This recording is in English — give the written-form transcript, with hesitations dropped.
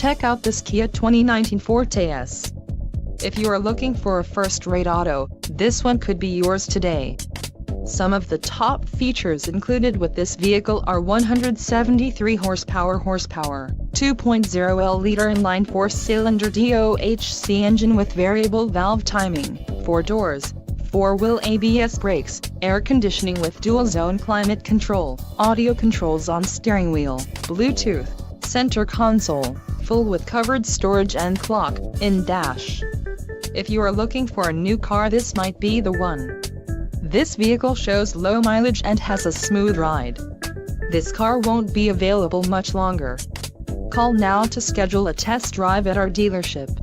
Check out this Kia 2019 Forte S. If you are looking for a first-rate auto, this one could be yours today. Some of the top features included with this vehicle are 173 horsepower, 2.0L inline 4-cylinder DOHC engine with variable valve timing, 4 doors, 4-wheel ABS brakes, air conditioning with dual-zone climate control, audio controls on steering wheel, Bluetooth, center console, full with covered storage and clock-in dash. If you are looking for a new car, this might be the one. This vehicle shows low mileage and has a smooth ride. This car won't be available much longer. Call now to schedule a test drive at our dealership.